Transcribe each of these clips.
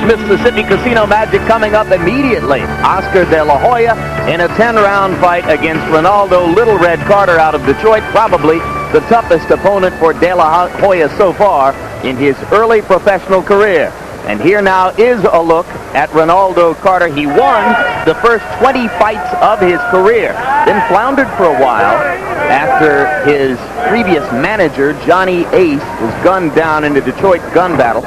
Mississippi Casino Magic coming up immediately. Oscar De La Hoya in a 10-round fight against Renaldo Little Red Carter out of Detroit, probably the toughest opponent for De La Hoya so far in his early professional career. And here now is a look at Renaldo Carter. He won the first 20 fights of his career, then floundered for a while after his previous manager, Johnny Ace, was gunned down in the Detroit gun battle.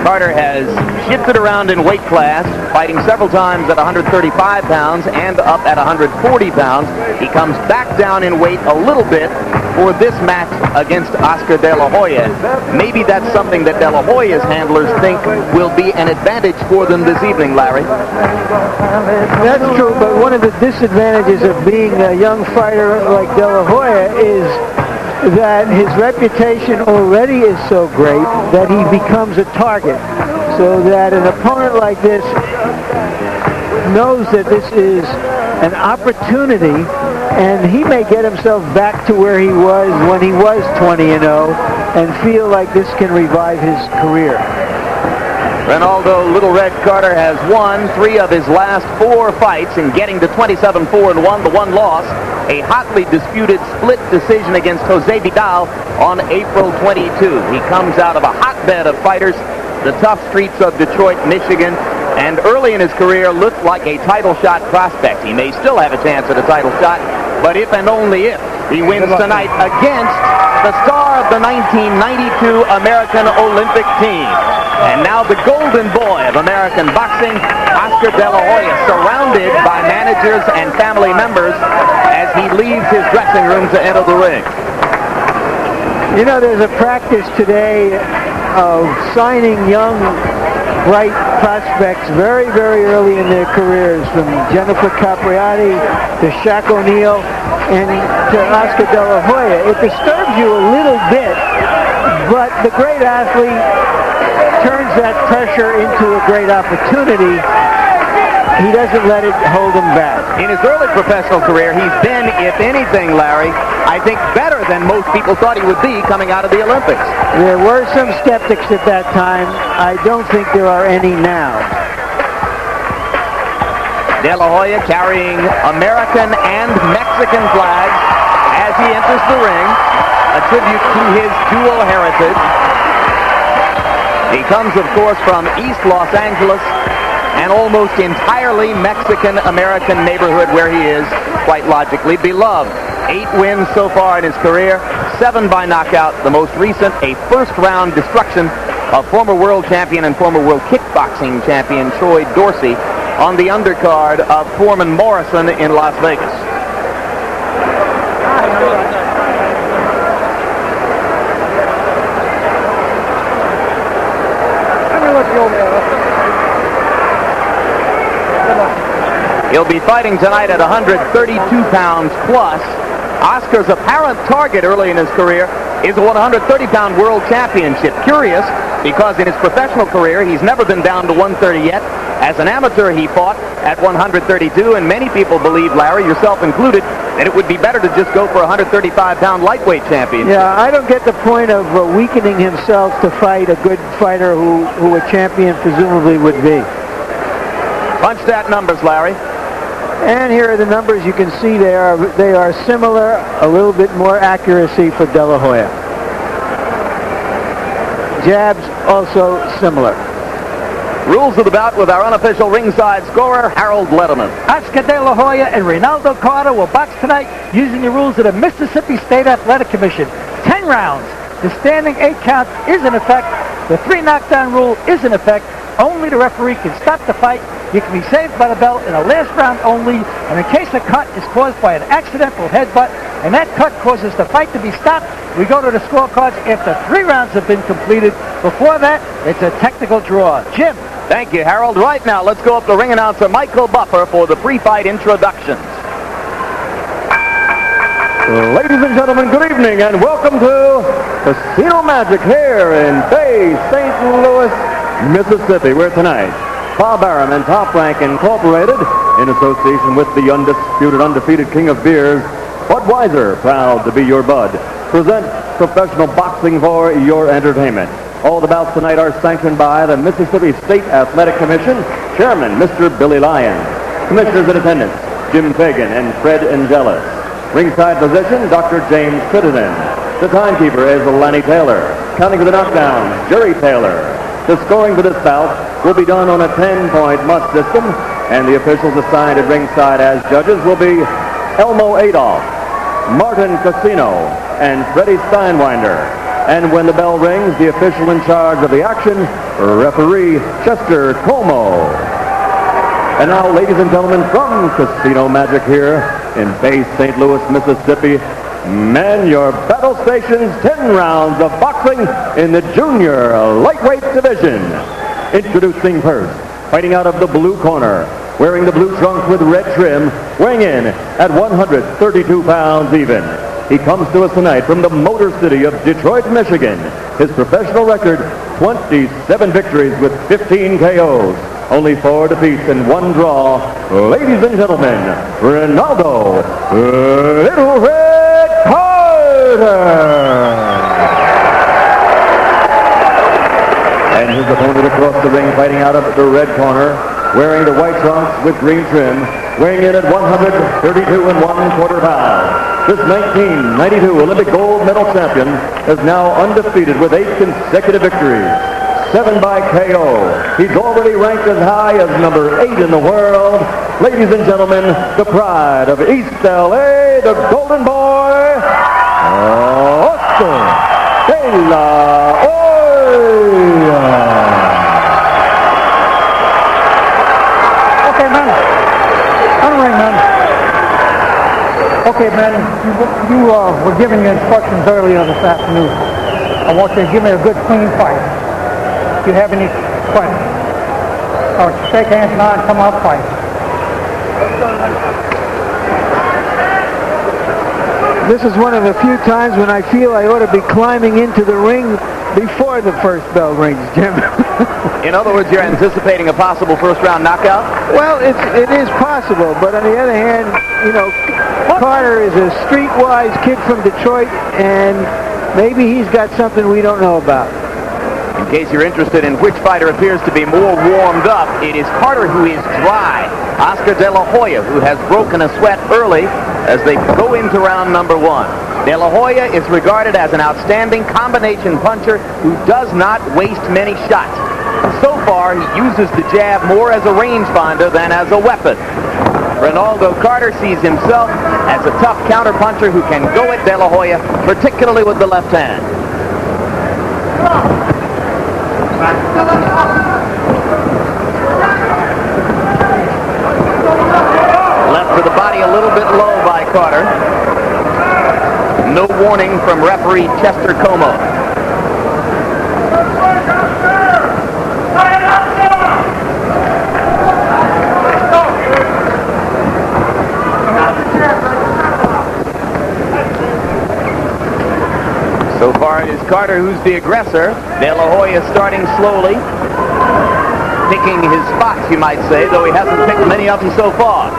Carter has shifted around in weight class, fighting several times at 135 pounds and up at 140 pounds. He comes back down in weight a little bit for this match against Oscar De La Hoya. Maybe that's something that De La Hoya's handlers think will be an advantage for them this evening, Larry. That's true, but one of the disadvantages of being a young fighter like De La Hoya is that his reputation already is so great that he becomes a target, so that an opponent like this knows that this is an opportunity, and he may get himself back to where he was when he was 20-0 and feel like this can revive his career. Renaldo Little Red Carter has won 3 of his last 4 fights in getting to 27-4-1, the one loss, a hotly disputed split decision against Jose Vidal on April 22. He comes out of a hotbed of fighters, the tough streets of Detroit, Michigan, and early in his career looked like a title shot prospect. He may still have a chance at a title shot, but if and only if he wins tonight against the star of the 1992 American Olympic team. And now the golden boy of American boxing, Oscar De La Hoya, surrounded by managers and family members as he leaves his dressing room to enter the ring. You know, there's a practice today of signing young, bright prospects very, very early in their careers, from Jennifer Capriati to Shaq O'Neal and to Oscar De La Hoya. It disturbs you a little bit, but the great athlete turns that pressure into a great opportunity. He doesn't let it hold him back. In his early professional career, he's been, if anything, Larry, I think better than most people thought he would be coming out of the Olympics. There were some skeptics at that time. I don't think there are any now. De La Hoya carrying American and Mexican flags as he enters the ring, a tribute to his dual heritage. He comes, of course, from East Los Angeles, an almost entirely Mexican-American neighborhood where he is, quite logically, beloved. 8 wins so far in his career, 7 by knockout, the most recent a first-round destruction of former world champion and former world kickboxing champion Troy Dorsey on the undercard of Foreman Morrison in Las Vegas. He'll be fighting tonight at 132 pounds plus. Oscar's apparent target early in his career is a 130-pound world championship. Curious, because in his professional career, he's never been down to 130 yet. As an amateur, he fought at 132, and many people believe, Larry, yourself included, that it would be better to just go for a 135-pound lightweight champion. Yeah, I don't get the point of weakening himself to fight a good fighter who a champion presumably would be. Punch that numbers, Larry. And here are the numbers. You can see they are similar, a little bit more accuracy for De La Hoya. Jabs also similar. Rules of the bout with our unofficial ringside scorer, Harold Letterman. Oscar De La Hoya and Renaldo Carter will box tonight using the rules of the Mississippi State Athletic Commission. 10 rounds. The standing 8 count is in effect. The 3 knockdown rule is in effect. Only the referee can stop the fight. You can be saved by the bell in the last round only, and in case a cut is caused by an accidental headbutt, and that cut causes the fight to be stopped, we go to the scorecards after 3 rounds have been completed. Before that, it's a technical draw. Jim. Thank you, Harold. Right now, let's go up to ring announcer Michael Buffer for the pre-fight introductions. Ladies and gentlemen, good evening, and welcome to Casino Magic here in Bay St. Louis, Mississippi, where tonight Bob Arum and Top Rank Incorporated, in association with the undisputed, undefeated king of beers, Budweiser, proud to be your bud, present professional boxing for your entertainment. All the bouts tonight are sanctioned by the Mississippi State Athletic Commission, Chairman Mr. Billy Lyons. Commissioners in attendance, Jim Fagan and Fred Angelis. Ringside position, Dr. James Crittenden. The timekeeper is Lanny Taylor. Counting for the knockdown, Jerry Taylor. The scoring for this bout will be done on a 10-point must system, and the officials assigned at ringside as judges will be Elmo Adolph, Martin Casino, and Freddie Steinwinder. And when the bell rings, the official in charge of the action, referee Chester Como. And now, ladies and gentlemen, from Casino Magic here in Bay St. Louis, Mississippi, man your battle stations, 10 rounds of boxing in the junior lightweight division. Introducing first, fighting out of the blue corner, wearing the blue trunks with red trim, weighing in at 132 pounds even. He comes to us tonight from the Motor City of Detroit, Michigan. His professional record, 27 victories with 15 KOs. Only 4 defeats and 1 draw. Ladies and gentlemen, Renaldo Little Red Carter. And his opponent across the ring, fighting out of the red corner, wearing the white trunks with green trim, weighing in at 132 1/4 pounds. This 1992 Olympic gold medal champion is now undefeated with 8 consecutive victories, 7 by KO. He's already ranked as high as number 8 in the world. Ladies and gentlemen, the pride of East LA, the Golden Boy, Oscar De La Hoya. Okay, man. On the ring, man. Okay, man, you were giving me instructions earlier this afternoon. I want you to give me a good, clean fight. If you have any questions, or shake hands now and come out fight. This is one of the few times when I feel I ought to be climbing into the ring before the first bell rings, Jim. In other words, you're anticipating a possible first-round knockout? Well, it is possible, but on the other hand, you know, Carter is a streetwise kid from Detroit, and maybe he's got something we don't know about. In case you're interested in which fighter appears to be more warmed up, it is Carter who is dry. Oscar De La Hoya, who has broken a sweat early as they go into round number 1. De La Hoya is regarded as an outstanding combination puncher who does not waste many shots. So far, he uses the jab more as a rangefinder than as a weapon. Renaldo Carter sees himself as a tough counterpuncher who can go at De La Hoya, particularly with the left hand. Left to the body a little bit low by Carter. No warning from referee Chester Como. So far it is Carter who's the aggressor. De La Hoya starting slowly, picking his spots, you might say, though he hasn't picked many of them so far.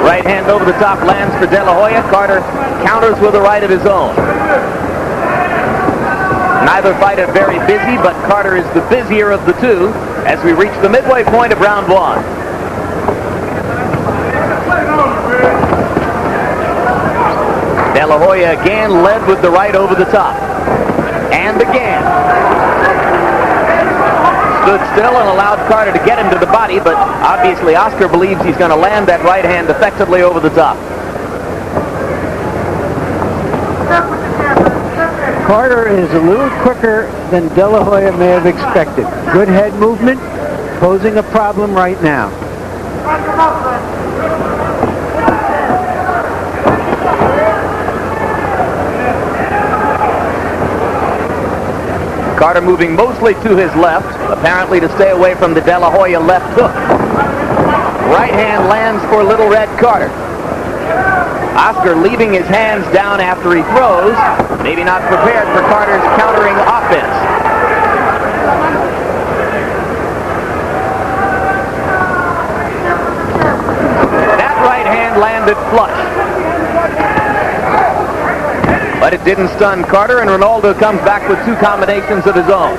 Right hand over the top lands for De La Hoya. Carter counters with a right of his own. Neither fighter very busy, but Carter is the busier of the two as we reach the midway point of round 1. De La Hoya again led with the right over the top. And again. Stood still and allowed Carter to get him to the body, but obviously Oscar believes he's going to land that right hand effectively over the top. Carter is a little quicker than De La Hoya may have expected. Good head movement, posing a problem right now. Carter moving mostly to his left, apparently to stay away from the De La Hoya left hook. Right hand lands for Little Red Carter. Oscar leaving his hands down after he throws, maybe not prepared for Carter's countering offense. That right hand landed flush. but it didn't stun Carter, and Renaldo comes back with two combinations of his own.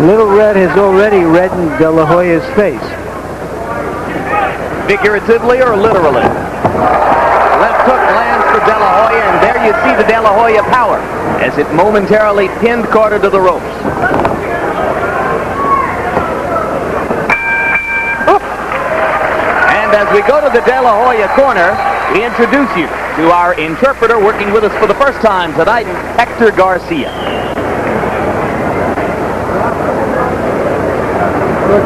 Little Red has already reddened De La Hoya's face. Figuratively or literally? Left hook lands for De La Hoya, and there you see the De La Hoya power as it momentarily pinned Carter to the ropes. And as we go to the De La Hoya corner, we introduce you to our interpreter working with us for the first time tonight, Hector Garcia.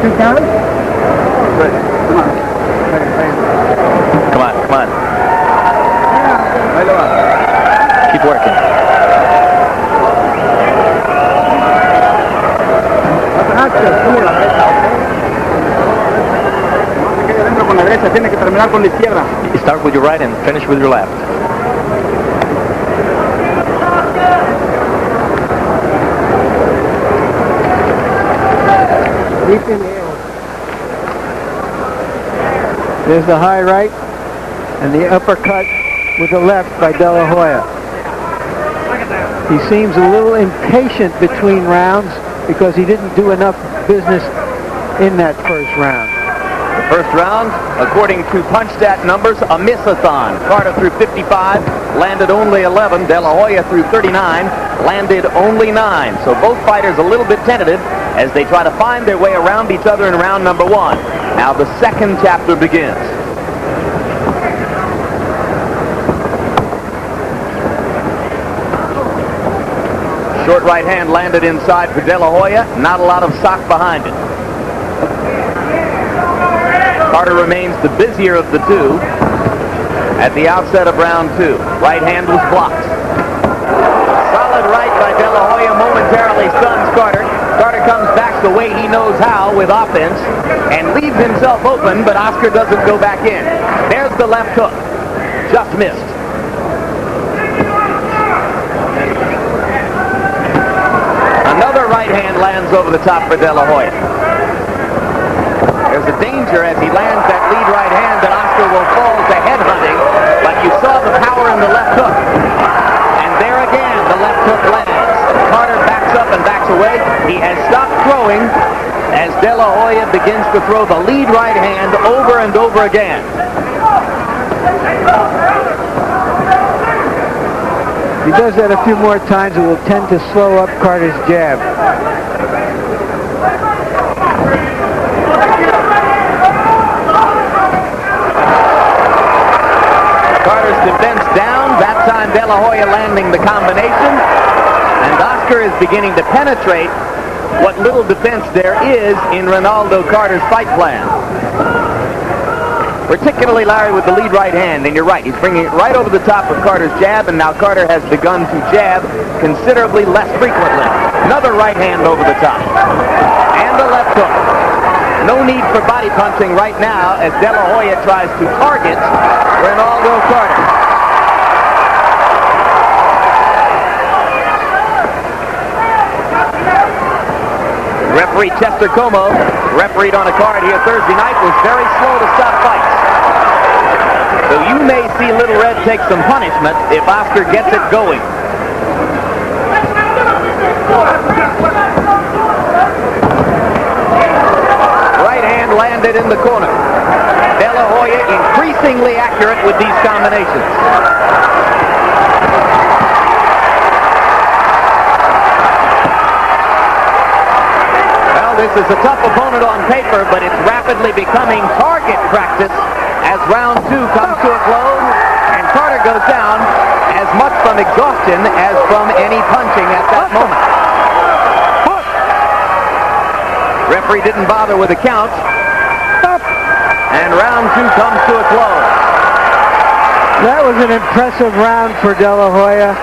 Two counters? Good. Come on, come on. Keep working. You start with your right and finish with your left. There's the high right and the uppercut with the left by De La Hoya. He seems a little impatient between rounds because he didn't do enough business in that first round. The first round, according to punch-stat numbers, a miss-a-thon. Carter threw 55, landed only 11. De La Hoya threw 39, landed only 9. So both fighters a little bit tentative as they try to find their way around each other in round number 1. Now the second chapter begins. Short right hand landed inside for De La Hoya. Not a lot of sock behind it. Carter remains the busier of the two at the outset of round 2. Right hand was blocked. Solid right by De La Hoya momentarily stuns Carter. Carter comes back the way he knows how with offense and leaves himself open, but Oscar doesn't go back in. There's the left hook. Just missed. Another right hand lands over the top for De La Hoya. There's a danger as he lands that lead right hand that Oscar will fall to headhunting, but you saw the power in the left hook. And there again, the left hook lands. Carter backs up and backs away. He has stopped throwing as De La Hoya begins to throw the lead right hand over and over again. If he does that a few more times, it will tend to slow up Carter's jab. Carter's defense down. That time De La Hoya landing the combination. And Oscar is beginning to penetrate what little defense there is in Renaldo Carter's fight plan. Particularly, Larry, with the lead right hand, and you're right, he's bringing it right over the top of Carter's jab, and now Carter has begun to jab considerably less frequently. Another right hand over the top. And the left hook. No need for body punching right now as De La Hoya tries to target Renaldo Carter. Referee Chester Como, refereed on a card here Thursday night, was very slow to stop fights. So you may see Little Red take some punishment if Oscar gets it going. Right hand landed in the corner. De La Hoya increasingly accurate with these combinations. This is a tough opponent on paper, but it's rapidly becoming target practice as round 2 comes to a close, and Carter goes down as much from exhaustion as from any punching at that moment. Referee didn't bother with a count, and round 2 comes to a close. That was an impressive round for De La Hoya.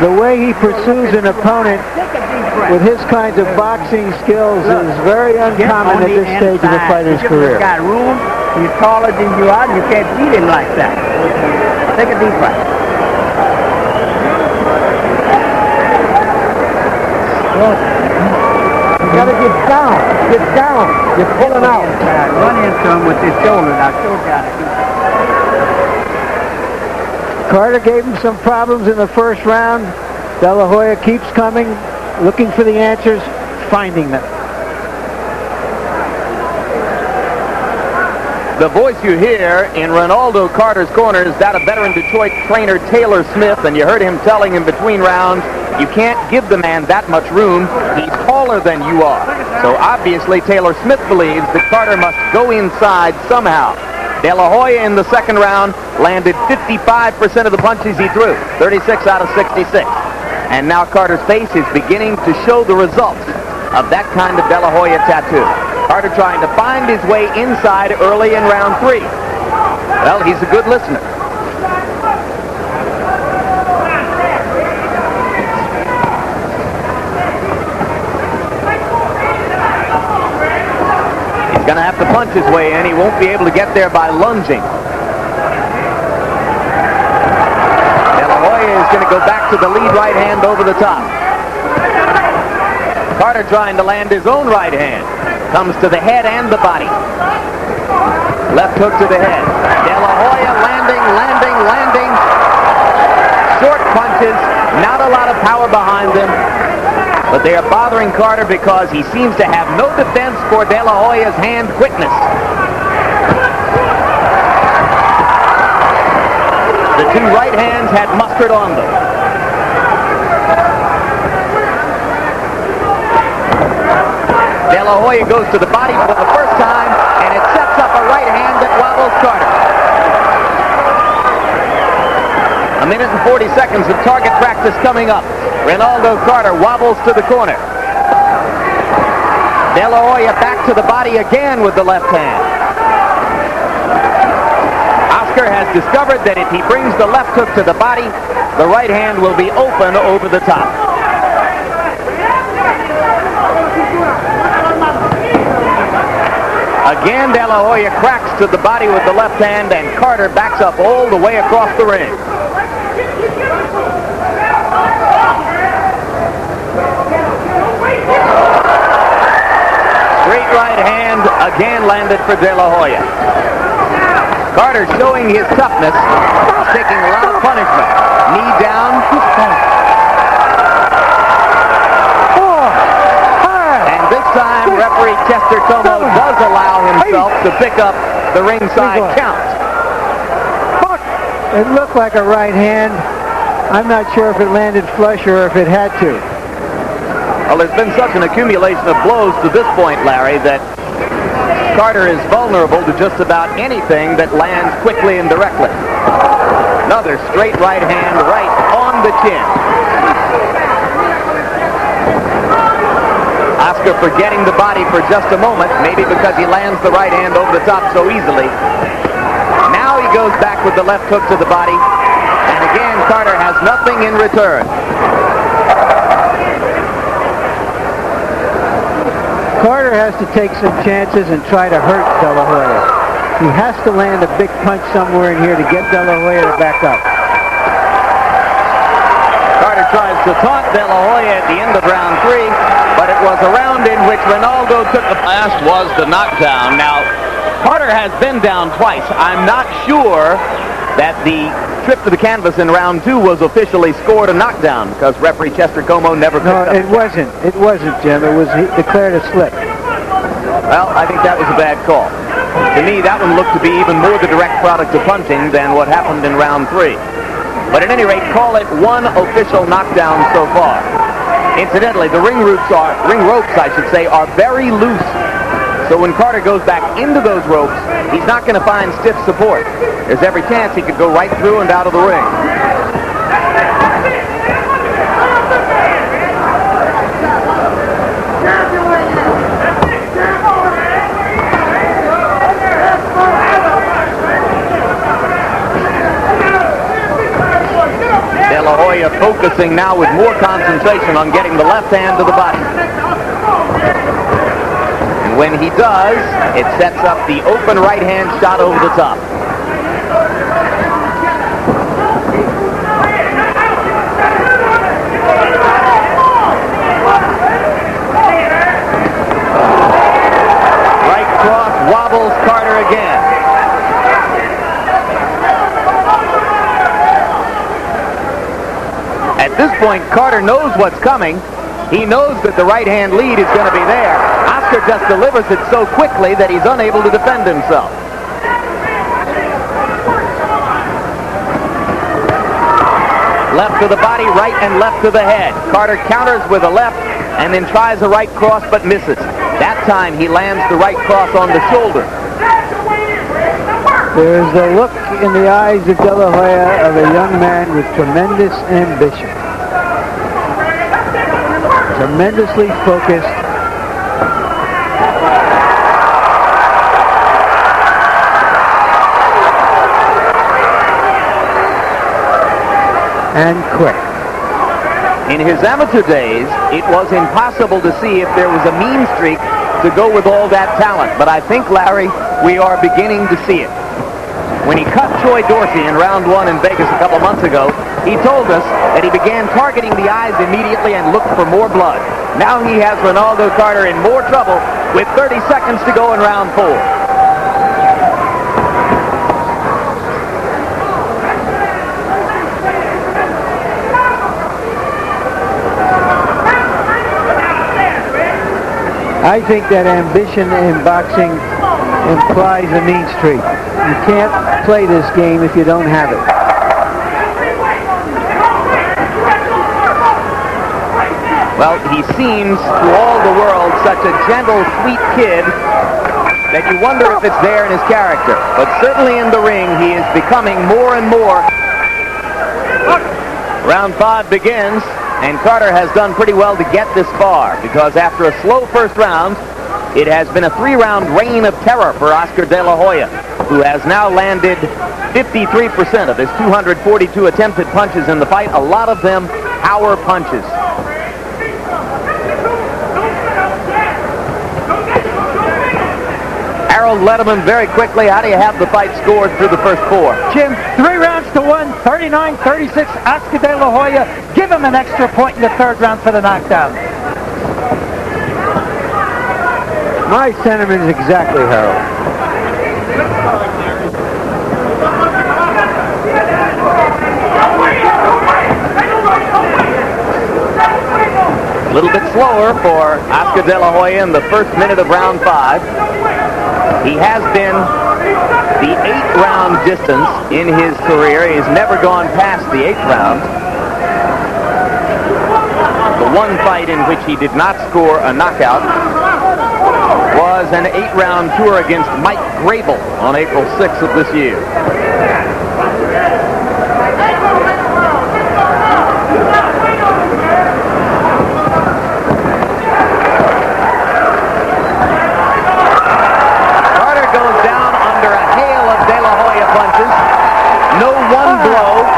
The way he pursues an opponent with his kinds of boxing skills is very uncommon at this stage of a fighter's career. He's got room. He's taller than you are, and you can't beat him like that. Take a deep breath. You gotta get down. Get down. You're pulling out. Run into him with his shoulder. Now, show got it. Carter gave him some problems in the first round. De La Hoya keeps coming, looking for the answers, finding them. The voice you hear in Renaldo Carter's corner is that of veteran Detroit trainer Taylor Smith, and you heard him telling him between rounds, you can't give the man that much room. He's taller than you are. So obviously Taylor Smith believes that Carter must go inside somehow. De La Hoya in the second round landed 55% of the punches he threw, 36 out of 66. And now Carter's face is beginning to show the results of that kind of De La Hoya tattoo. Carter trying to find his way inside early in round 3. Well, he's a good listener. He's going to have to punch his way in. He won't be able to get there by lunging. De La Hoya is going to go back to the lead right hand over the top. Carter trying to land his own right hand. Comes to the head and the body. Left hook to the head. De La Hoya landing. Short punches. Not a lot of power behind them. But they are bothering Carter because he seems to have no defense for De La Hoya's hand quickness. The two right hands had mustard on them. De La Hoya goes to the body for the first time, and it sets up a right hand that wobbles Carter. A minute and 40 seconds of target practice coming up. Renaldo Carter wobbles to the corner. De La Hoya back to the body again with the left hand. Oscar has discovered that if he brings the left hook to the body, the right hand will be open over the top. Again, De La Hoya cracks to the body with the left hand, and Carter backs up all the way across the ring. Straight right hand again landed for De La Hoya. Carter showing his toughness. He's taking a lot of punishment. Knee down. And this time, referee Chester Como does allow himself to pick up the ringside count. It looked like a right hand. I'm not sure if it landed flush or if it had to. Well, there's been such an accumulation of blows to this point, Larry, that Carter is vulnerable to just about anything that lands quickly and directly. Another straight right hand right on the chin. Oscar forgetting the body for just a moment, maybe because he lands the right hand over the top so easily. Now he goes back with the left hook to the body, and again Carter has nothing in return. Carter has to take some chances and try to hurt De La Hoya. He has to land a big punch somewhere in here to get De La Hoya to back up. Carter tries to taunt De La Hoya at the end of round 3, but it was a round in which Renaldo took the last was the knockdown. Now, Carter has been down twice. I'm not sure that the trip to the canvas in round 2 was officially scored a knockdown because referee Chester Como never picked up. No, it wasn't. It wasn't, Jim. It was declared a slip. Well, I think that was a bad call. To me, that one looked to be even more the direct product of punching than what happened in round 3. But at any rate, call it one official knockdown so far. Incidentally, the ring ropes, I should say, are very loose. So when Carter goes back into those ropes, he's not going to find stiff support. There's every chance he could go right through and out of the ring. De La Hoya focusing now with more concentration on getting the left hand to the body. And when he does, it sets up the open right hand shot over the top. Right cross wobbles Carter again. point, Carter knows what's coming. He knows that the right-hand lead is going to be there. Oscar just delivers it so quickly that he's unable to defend himself. Left to the body, right and left to the head. Carter counters with a left and then tries a right cross but misses. That time he lands the right cross on the shoulder. There's a look in the eyes of De La Hoya of a young man with tremendous ambition. Tremendously focused. And quick. In his amateur days, it was impossible to see if there was a mean streak to go with all that talent. But I think, Larry, we are beginning to see it. When he cut Troy Dorsey in round one in Vegas a couple months ago, he told us that he began targeting the eyes immediately and looked for more blood. Now he has Renaldo Carter in more trouble with 30 seconds to go in round four. I think that ambition in boxing implies a mean streak. You can't play this game if you don't have it. Well, he seems to all the world such a gentle, sweet kid that you wonder if it's there in his character. But certainly in the ring, he is becoming more and more. Round 5 begins. And Carter has done pretty well to get this far, because after a slow first round, it has been a 3-round reign of terror for Oscar De La Hoya, who has now landed 53% of his 242 attempted punches in the fight, a lot of them power punches. Harold Letterman, very quickly, how do you have the fight scored through the first 4? Jim, 3 rounds to 1, 39-36, Oscar De La Hoya. Give him an extra point in the third round for the knockdown. My sentiment is exactly, Harold. A little bit slower for Oscar De La Hoya in the first minute of round 5. He has been the 8-round distance in his career. He's never gone past the 8th round. The one fight in which he did not score a knockout was an 8-round tour against Mike Grable on April 6th of this year.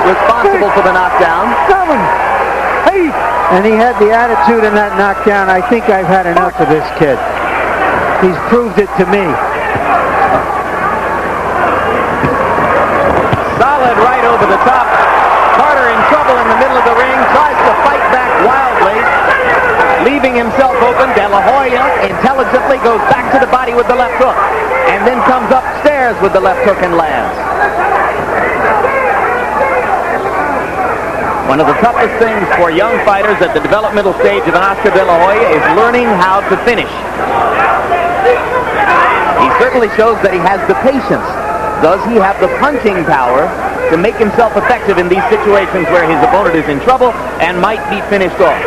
Responsible for the knockdown. Hey! And he had the attitude in that knockdown, I think I've had enough of this kid. He's proved it to me. Solid right over the top. Carter in trouble in the middle of the ring, tries to fight back wildly, leaving himself open. De La Hoya intelligently goes back to the body with the left hook, and then comes upstairs with the left hook and lands. One of the toughest things for young fighters at the developmental stage of an Oscar De La Hoya is learning how to finish. He certainly shows that he has the patience. Does he have the punching power to make himself effective in these situations where his opponent is in trouble and might be finished off?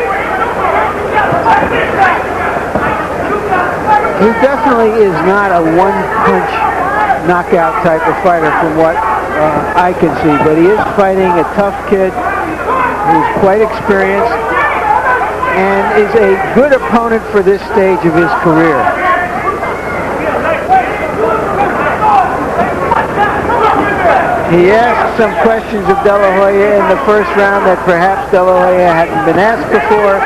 He definitely is not a one-punch knockout type of fighter from what I can see, but he is fighting a tough kid who's quite experienced and is a good opponent for this stage of his career. He asked some questions of De La Hoya in the first round that perhaps De La Hoya hadn't been asked before.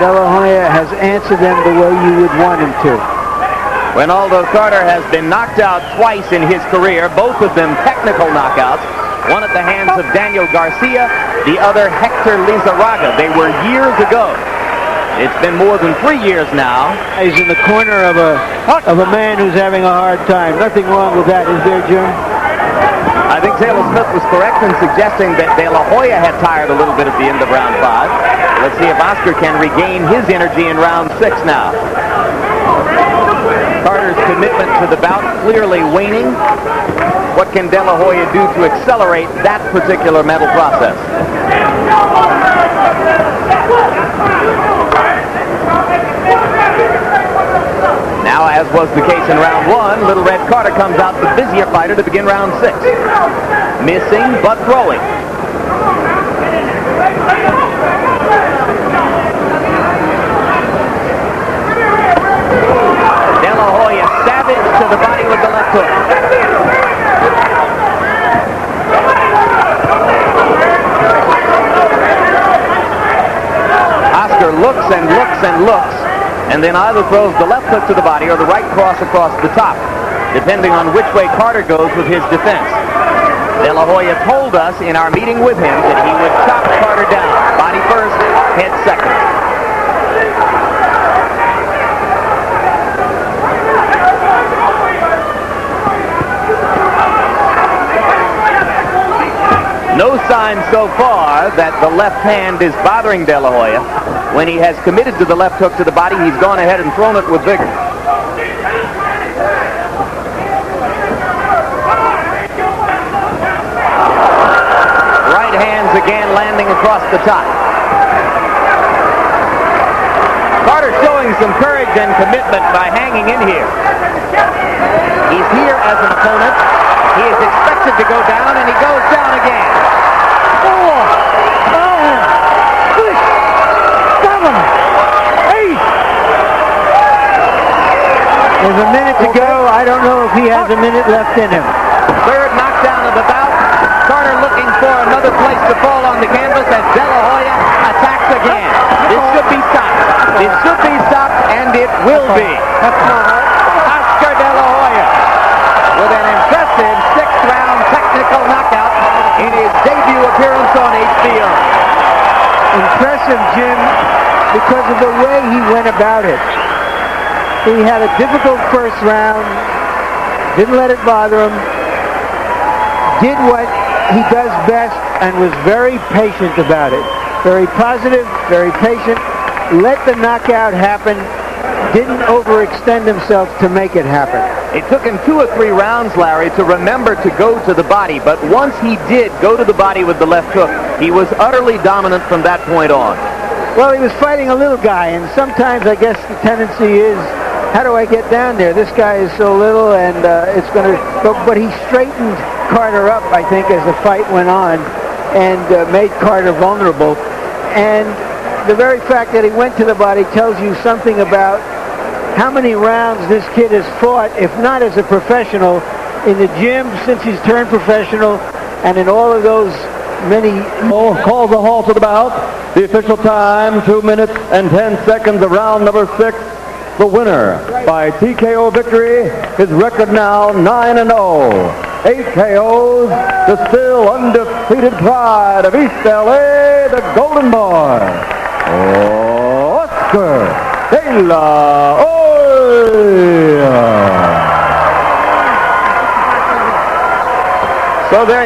De La Hoya has answered them the way you would want him to. Renaldo Carter has been knocked out twice in his career, both of them technical knockouts. One at the hands of Daniel Garcia, the other Hector Lizarraga. They were years ago. It's been more than 3 years now. He's in the corner of a man who's having a hard time. Nothing wrong with that, is there, Jim? I think Taylor Smith was correct in suggesting that De La Hoya had tired a little bit at the end of round 5. Let's see if Oscar can regain his energy in round 6 now. Carter's commitment to the bout clearly waning. What can De La Hoya do to accelerate that particular mental process? Now, as was the case in round 1, Little Red Carter comes out the busier fighter to begin round 6. Missing, but throwing. De La Hoya savage to the body with the left hook. Oscar looks and looks and looks, and then either throws the left hook to the body or the right cross across the top, depending on which way Carter goes with his defense. De La Hoya told us in our meeting with him that he would chop Carter down. Body first, head second. No sign so far that the left hand is bothering De La Hoya. When he has committed to the left hook to the body, he's gone ahead and thrown it with vigor. Right hands again landing across the top. Carter showing some courage and commitment by hanging in here. He's here as an opponent. He is expected to go down, and he goes down again. 4, 5, 6, 7, 8. There's a minute to go. I don't know if he has a minute left in him. Third knockdown of the bout. Carter looking for another place to fall on the canvas as De La Hoya attacks again. This should be stopped. It should be stopped, and it will be. Oscar De La Hoya with an impressive 6th-round technical knockout in his debut appearance on HBO. Impressive, Jim, because of the way he went about it. He had a difficult first round, didn't let it bother him, did what he does best, and was very patient about it. Very positive, very patient, let the knockout happen, didn't overextend himself to make it happen. It took him 2 or 3 rounds, Larry, to remember to go to the body, but once he did go to the body with the left hook, he was utterly dominant from that point on. Well, he was fighting a little guy, and sometimes I guess the tendency is, how do I get down there? This guy is so little, and it's going to go. But he straightened Carter up, I think, as the fight went on, and made Carter vulnerable. And the very fact that he went to the body tells you something about how many rounds this kid has fought, if not as a professional, in the gym since he's turned professional, and in all of those many... Calls a halt to the bout. The official time, 2 minutes and 10 seconds of round number 6. The winner by TKO victory, his record now 9-0. 8 KOs, the still undefeated pride of East LA, the Golden Boy, Oscar De La Hoya. So there